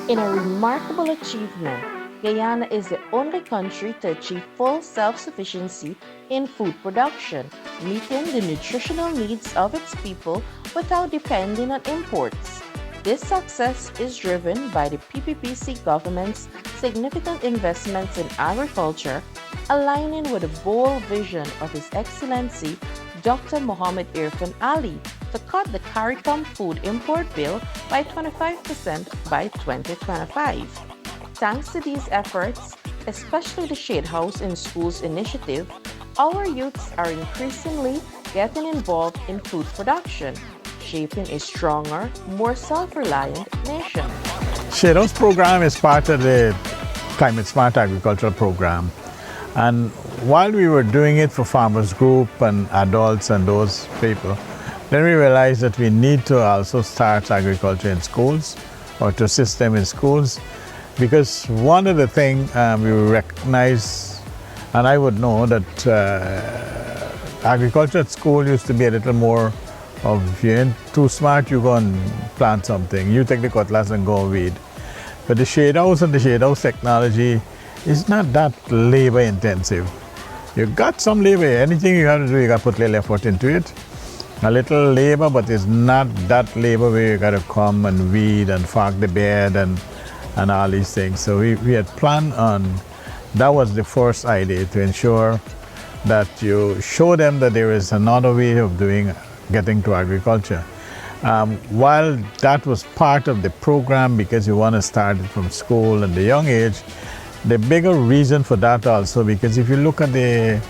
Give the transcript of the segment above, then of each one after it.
In a remarkable achievement, Guyana is the only country to achieve full self sufficiency in food production, meeting the nutritional needs of its people without depending on imports. This success is driven by the PPPC government's significant investments in agriculture, aligning with the bold vision of His Excellency Dr. Mohammed Irfan Ali to cut the CARICOM food import bill by 25% by 2025. Thanks to these efforts, especially the Shade House in Schools initiative, our youths are increasingly getting involved in food production, shaping a stronger, more self-reliant nation. Shadows program is part of the Climate Smart Agricultural program. And while we were doing it for farmers group and adults and those people, then we realized that we need to also start agriculture in schools or to assist them in schools, because one of the things we recognize, and I would know that agriculture at school used to be a little more of, if you ain't too smart, you go and plant something. You take the cutlass and go and weed. But the shade house and the shade house technology is not that labor intensive. You got some labor. Anything you have to do, you got to put a little effort into it. A little labor, but it's not that labor where you got to come and weed and fark the bed and all these things. So we had planned on, that was the first idea, to ensure that you show them that there is another way of getting to agriculture. While that was part of the program because you want to start it from school at the young age, the bigger reason for that also, because if you look at the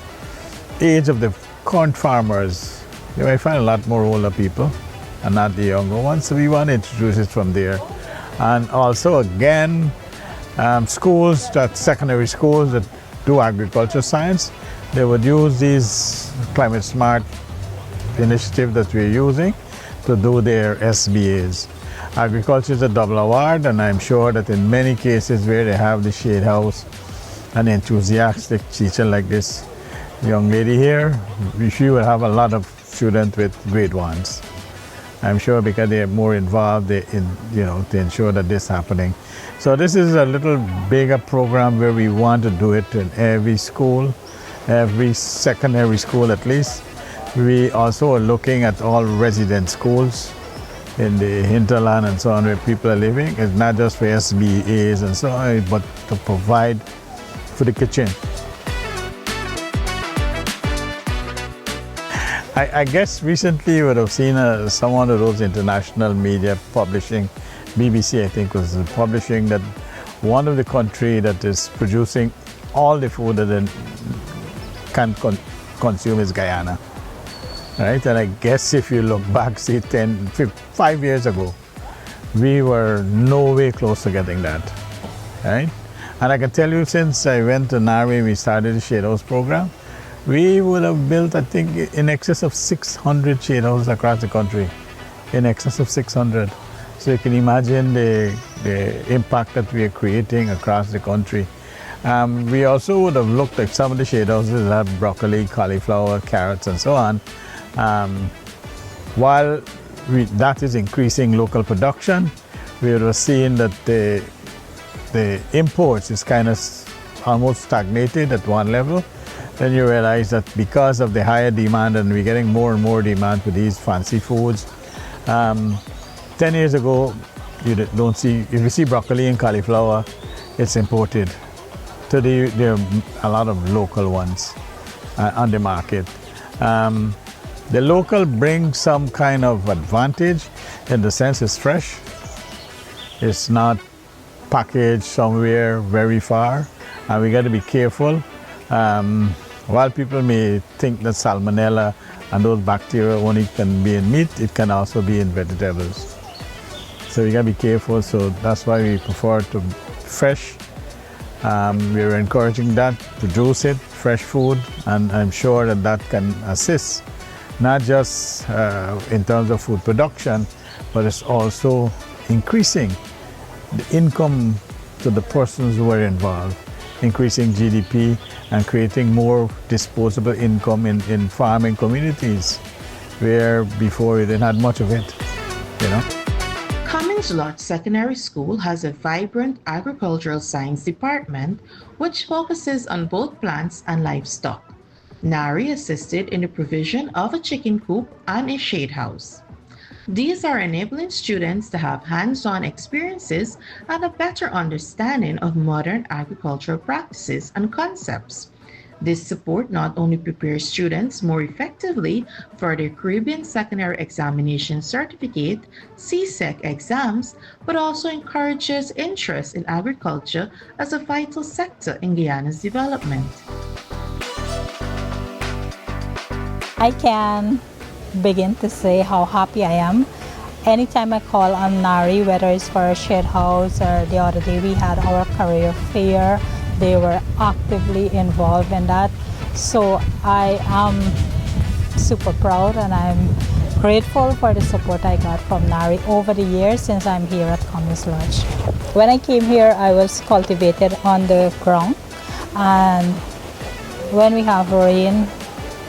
age of the current farmers, you might find a lot more older people and not the younger ones. So we want to introduce it from there. And also, again, schools, that secondary schools that do agriculture science, they would use these climate smart initiative that we're using to do their SBAs. Agriculture is a double award, and I'm sure that in many cases where they have the shade house, an enthusiastic teacher like this young lady here, she will have a lot of students with grade ones. I'm sure because they're more involved to ensure that this is happening. So this is a little bigger program where we want to do it in every school, every secondary school at least. We also are looking at all resident schools in the hinterland and so on where people are living. It's not just for SBAs and so on, but to provide for the kitchen. I guess recently you would have seen some of those international media publishing, BBC I think was publishing, that one of the country that is producing all the food that they can consume is Guyana. Right? And I guess if you look back, say 5 years ago, we were no way close to getting that. Right? And I can tell you, since I went to Norway, we started the Shade House program, we would have built, I think, in excess of 600 shade houses across the country. In excess of 600. So you can imagine the impact that we are creating across the country. We also would have looked at some of the shade houses that have broccoli, cauliflower, carrots, and so on. While that is increasing local production, we were seeing that the imports is kind of almost stagnated at one level. Then you realize that because of the higher demand, and we're getting more and more demand for these fancy foods. 10 years ago, if you see broccoli and cauliflower, it's imported. Today, there are a lot of local ones on the market. The local brings some kind of advantage in the sense it's fresh. It's not packaged somewhere very far, and we got to be careful. While people may think that salmonella and those bacteria only can be in meat, it can also be in vegetables. So you gotta be careful, so that's why we prefer to fresh. We're encouraging that, produce it, fresh food, and I'm sure that can assist, not just in terms of food production, but it's also increasing the income to the persons who are involved, increasing GDP and creating more disposable income in farming communities where before we didn't have much of it, you know. Cummings Cummings Lodge Secondary School has a vibrant agricultural science department which focuses on both plants and livestock. Nari assisted in the provision of a chicken coop and a shade house. These are enabling students to have hands-on experiences and a better understanding of modern agricultural practices and concepts. This support not only prepares students more effectively for their Caribbean Secondary Examination Certificate (CSEC) exams, but also encourages interest in agriculture as a vital sector in Guyana's development. I can begin to say how happy I am. Anytime I call on Nari, whether it's for a shed house or the other day we had our career fair, they were actively involved in that. So I am super proud and I'm grateful for the support I got from Nari over the years since I'm here at Cummings Lodge. When I came here, I was cultivated on the ground, and when we have rain,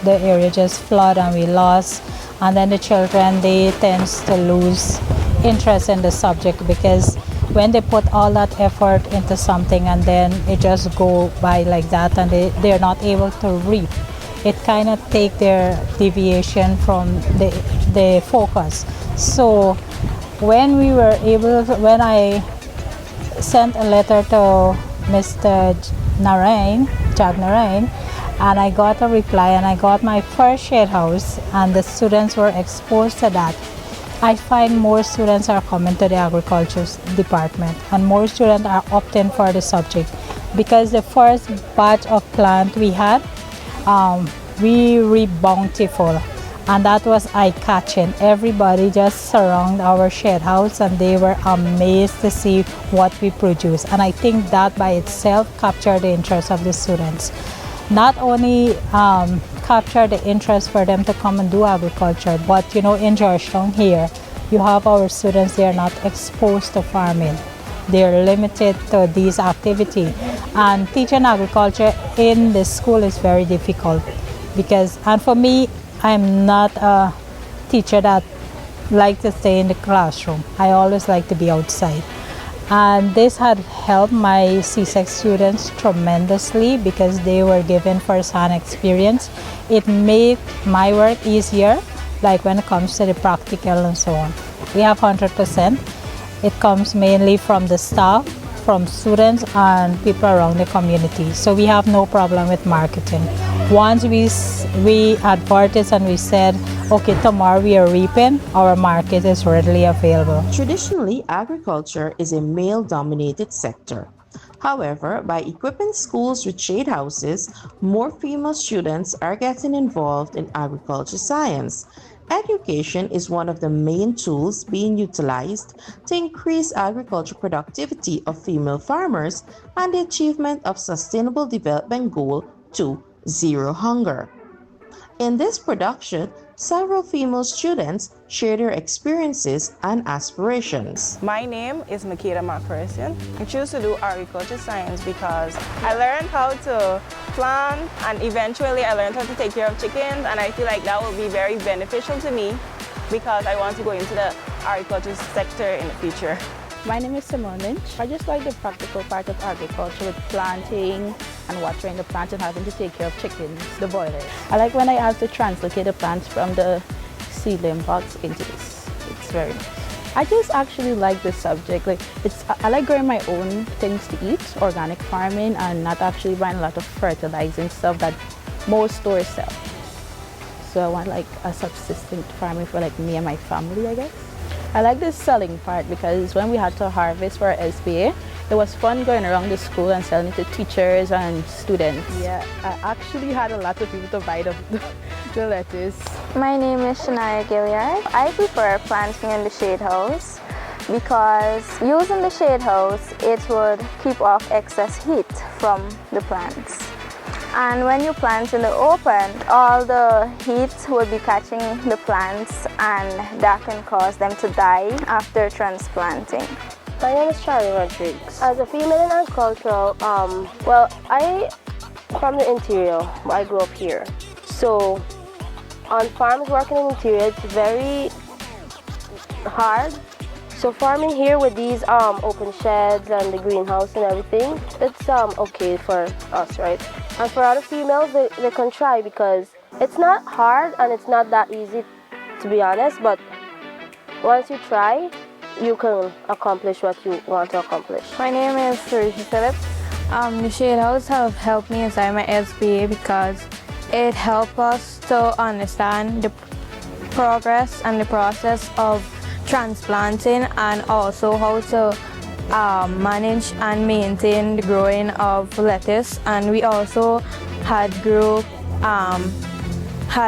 the area just flood and we lost. And then the children, they tend to lose interest in the subject because when they put all that effort into something and then it just go by like that and they're not able to reap, it kind of take their deviation from the focus. So when I sent a letter to Mr. Jag Narain, and I got a reply and I got my first shade house and the students were exposed to that. I find more students are coming to the agriculture department and more students are opting for the subject because the first batch of plant we had, we were bountiful and that was eye-catching. Everybody just surround our shed house and they were amazed to see what we produce, and I think that by itself captured the interest of the students. Not only capture the interest for them to come and do agriculture, but in Georgetown here, you have our students, they are not exposed to farming. They're limited to these activities. And teaching agriculture in the school is very difficult and for me, I'm not a teacher that like to stay in the classroom. I always like to be outside. And this had helped my CSEC students tremendously because they were given first-hand experience. It made my work easier, like when it comes to the practical and so on. We have 100%. It comes mainly from the staff, from students and people around the community. So we have no problem with marketing. Once we advertised and we said, okay, tomorrow we are reaping, our market is readily available. Traditionally, agriculture is a male-dominated sector. However, by equipping schools with shade houses, more female students are getting involved in agriculture science. Education is one of the main tools being utilized to increase agriculture productivity of female farmers and the achievement of Sustainable Development Goal 2, Zero Hunger. In this production, several female students share their experiences and aspirations. My name is Makeda Marpersian. I choose to do agriculture science because I learned how to plant and eventually I learned how to take care of chickens, and I feel like that will be very beneficial to me because I want to go into the agriculture sector in the future. My name is Simone Lynch. I just like the practical part of agriculture with planting and watering the plants and having to take care of chickens, the boilers. I like when I have to translocate the plants from the seedling box into this. It's very nice. I just actually like this subject. I like growing my own things to eat, organic farming, and not actually buying a lot of fertilizing stuff that most stores sell. So I want a subsistent farming for me and my family, I guess. I like this selling part because when we had to harvest for our SBA, it was fun going around the school and selling to teachers and students. Yeah, I actually had a lot of people to buy the lettuce. My name is Shania Gilliard. I prefer planting in the shade house because using the shade house, it would keep off excess heat from the plants. And when you plant in the open, all the heat will be catching the plants and that can cause them to die after transplanting. My name is Charlie Rodriguez. As a female in agriculture, I from the interior, I grew up here. So on farms working in the interior, it's very hard So farming here with these open sheds and the greenhouse and everything, it's okay for us, right? And for other females, they can try because it's not hard and it's not that easy, to be honest, but once you try, you can accomplish what you want to accomplish. My name is Sarisha Phillips. The Shade House have helped me inside my SBA because it helped us to understand the progress and the process of transplanting and also how to manage and maintain the growing of lettuce. And we also had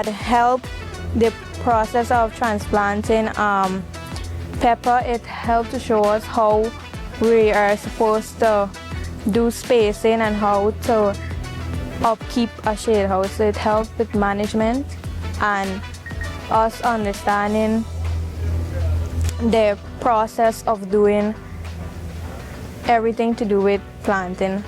helped the process of transplanting pepper. It helped to show us how we are supposed to do spacing and how to upkeep a shade house. So it helped with management and us understanding the process of doing everything to do with planting.